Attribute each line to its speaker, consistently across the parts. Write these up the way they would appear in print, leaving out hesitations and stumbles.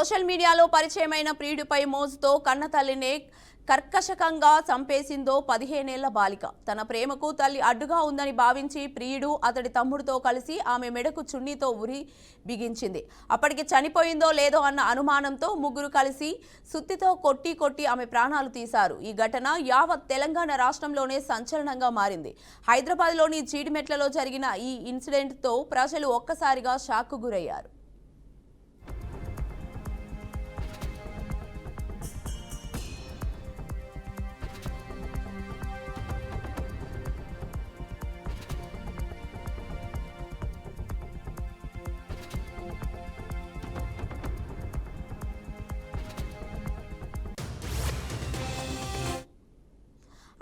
Speaker 1: Social మీడియాలో పరిచయమైన ప్రియుడిపై మోజుతో కన్నతల్లినే కర్కశకంగా చంపేసిందో 15 ఏళ్ల బాలిక. తన ప్రేమకు తల్లి అడ్డుగా ఉందని భావించి ప్రియుడు అతడి తమ్ముడితో కలిసి ఆమె మెడకు చున్నీతో ఉరి బిగించింది. అప్పటికి చనిపోయిందో లేదో అన్న అనుమానంతో ముగ్గురు కలిసి సుత్తితో కొట్టి ఆమె ప్రాణాలు తీశారు. ఈ ఘటన యావత్ తెలంగాణ రాష్ట్రంలోనే సంచలనంగా మారింది. హైదరాబాద్లోని జీడిమెట్లలో జరిగిన ఈ ఇన్సిడెంట్తో ప్రజలు ఒక్కసారిగా షాక్కు గురయ్యారు.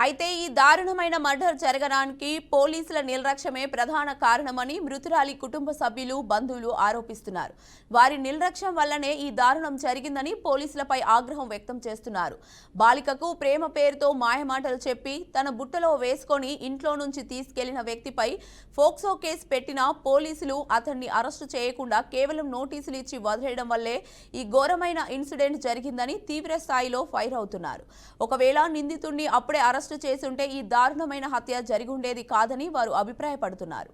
Speaker 1: అయితే ఈ దారుణమైన మర్డర్ జరగడానికి పోలీసుల నిర్లక్ష్యమే ప్రధాన కారణమని మృతురాలి కుటుంబ సభ్యులు, బంధువులు ఆరోపిస్తున్నారు. వారి నిర్లక్ష్యం వల్లనే ఈ దారుణం జరిగిందని పోలీసులపై ఆగ్రహం వ్యక్తం చేస్తున్నారు. బాలికకు ప్రేమ పేరుతో మాయమాటలు చెప్పి తన బుట్టలో వేసుకొని ఇంట్లో నుంచి తీసుకెళ్లిన వ్యక్తిపై ఫోక్సో కేసు పెట్టిన పోలీసులు అతన్ని అరెస్టు చేయకుండా కేవలం నోటీసులు ఇచ్చి వదిలేయడం వల్లే ఈ ఘోరమైన ఇన్సిడెంట్ జరిగిందని తీవ్ర స్థాయిలో ఫైర్ అవుతున్నారు. ఒకవేళ నిందితుడిని అప్పుడే అరెస్టు చేసుంటే ఈ దారుణమైన హత్య జరిగుండేది కాదని వారు అభిప్రాయపడుతున్నారు.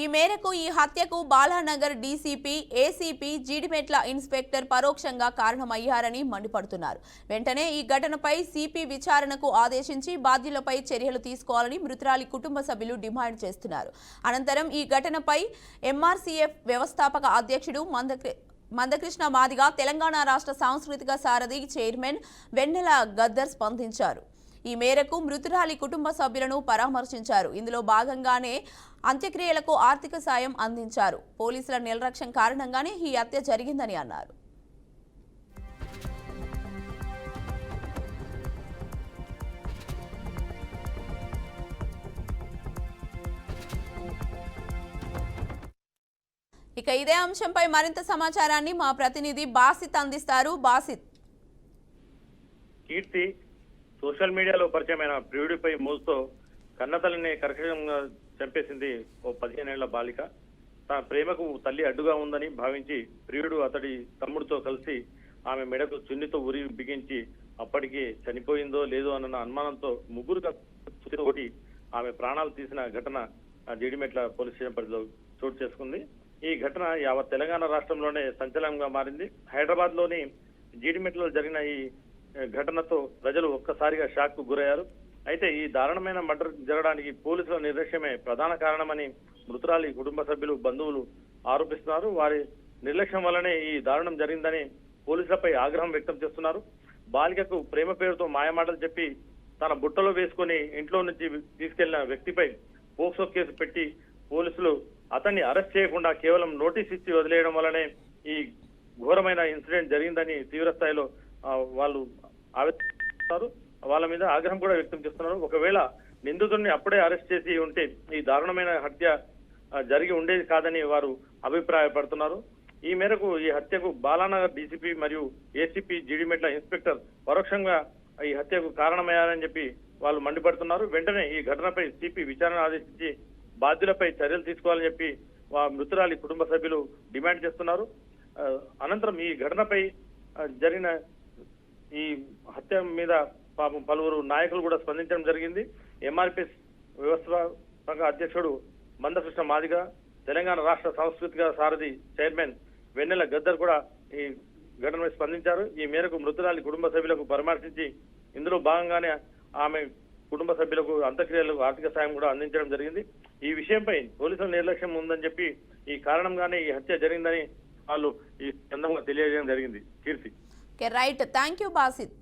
Speaker 1: ఈ మేరకు ఈ హత్యకు Balanagar DCP, ACP, Jeedimetla inspector పరోక్షంగా కారణమయ్యారని మండిపడుతున్నారు. వెంటనే ఈ ఘటనపై సిపి విచారణకు ఆదేశించి బాధ్యులపై చర్యలు తీసుకోవాలని మృతురాలి కుటుంబ సభ్యులు డిమాండ్ చేస్తున్నారు. అనంతరం ఈ ఘటనపై ఎంఆర్సీఎఫ్ వ్యవస్థాపక అధ్యక్షుడు మందకృష్ణ మాదిగ, తెలంగాణ రాష్ట్ర సాంస్కృతిక సారథి చైర్మన్ వెన్నెల గద్దర్ స్పందించారు. ఈ మేరకు మృతురాలి కుటుంబ సభ్యులను పరామర్శించారు. ఇందులో భాగంగానే అంత్యక్రియలకు ఆర్థిక సాయం అందించారు. పోలీసుల నిర్లక్ష్యం కారణంగానే ఈ హత్య జరిగిందని అన్నారు. ఇక ఇదే అంశంపై మరింత సమాచారాన్ని మా ప్రతినిధి బాసిత్ అందిస్తారు. బాసిత్.
Speaker 2: కీర్తి సోషల్ మీడియాలో పరిచయమైన ప్రియుడిపై మోజుతో కన్నతల్లిని కర్కశంగా చంపేసింది ఓ 15 ఏళ్ల బాలిక. తన ప్రేమకు తల్లి అడ్డుగా ఉందని భావించి ప్రియుడు అతడి తమ్ముడితో కలిసి ఆమె మెడకు చున్నితో ఉరి బిగించి అప్పటికి చనిపోయిందో లేదో అన్న అనుమానంతో ముగ్గురు కొట్టి ఆమె ప్రాణాలు తీసిన ఘటన జీడిమెట్ల పోలీస్ స్టేషన్ పరిధిలో చోటు చేసుకుంది. ఈ ఘటన యావత్ తెలంగాణ రాష్ట్రంలోనే సంచలనంగా మారింది. హైదరాబాద్ లోని జీడిమెట్లలో జరిగిన ఈ ఘటనతో ప్రజలు ఒక్కసారిగా షాక్ కు గురయ్యారు. అయితే ఈ దారుణమైన మర్డర్ జరగడానికి పోలీసుల నిర్లక్ష్యమే ప్రధాన కారణమని మృతురాలి కుటుంబ సభ్యులు, బంధువులు ఆరోపిస్తున్నారు. వారి నిర్లక్ష్యం వల్లనే ఈ దారుణం జరిగిందని పోలీసులపై ఆగ్రహం వ్యక్తం చేస్తున్నారు. బాలికకు ప్రేమ పేరుతో మాయమాటలు చెప్పి తన బుట్టలో వేసుకుని ఇంట్లో నుంచి తీసుకెళ్లిన వ్యక్తిపై పోక్సో కేసు పెట్టి పోలీసులు అతన్ని అరెస్ట్ చేయకుండా కేవలం నోటీస్ ఇచ్చి వదిలేయడం వల్లనే ఈ ఘోరమైన ఇన్సిడెంట్ జరిగిందని తీవ్ర స్థాయిలో వాళ్ళు ఆవేదన, వాళ్ళ మీద ఆగ్రహం కూడా వ్యక్తం చేస్తున్నారు. ఒకవేళ నిందితుడిని అప్పుడే అరెస్ట్ చేసి ఉంటే ఈ దారుణమైన హత్య జరిగి ఉండేది కాదని వారు అభిప్రాయపడుతున్నారు. ఈ మేరకు ఈ హత్యకు బాలానగర్ డీసీపీ మరియు ఏసీపీ, జీడిమెట్ల ఇన్స్పెక్టర్ పరోక్షంగా ఈ హత్యకు కారణమయ్యారని చెప్పి వాళ్ళు మండిపడుతున్నారు. వెంటనే ఈ ఘటనపై సిపి విచారణ ఆదేశించి బాధ్యులపై చర్యలు తీసుకోవాలని చెప్పి మృతురాలి కుటుంబ సభ్యులు డిమాండ్ చేస్తున్నారు. అనంతరం ఈ ఘటనపై జరిగిన ఈ హత్య మీద పాపం పలువురు నాయకులు కూడా స్పందించడం జరిగింది. ఎంఆర్పీఎస్ వ్యవస్థాపక అధ్యక్షుడు మందకృష్ణ మాదిగ, తెలంగాణ రాష్ట్ర సాంస్కృతిక సారథి చైర్మన్ వెన్నెల గద్దర్ కూడా ఈ ఘటనపై స్పందించారు. ఈ మేరకు మృతురాలి కుటుంబ సభ్యులకు పరామర్శించి ఇందులో భాగంగానే ఆమె కుటుంబ సభ్యులకు అంత్యక్రియలకు ఆర్థిక సాయం కూడా అందించడం జరిగింది. ఈ విషయంపై పోలీసుల నిర్లక్ష్యం ఉందని చెప్పి ఈ కారణంగానే ఈ హత్య జరిగిందని వాళ్ళు ఈ సందర్భంగా తెలియజేయడం జరిగింది. Keerthi.
Speaker 1: Right, thank you Basit.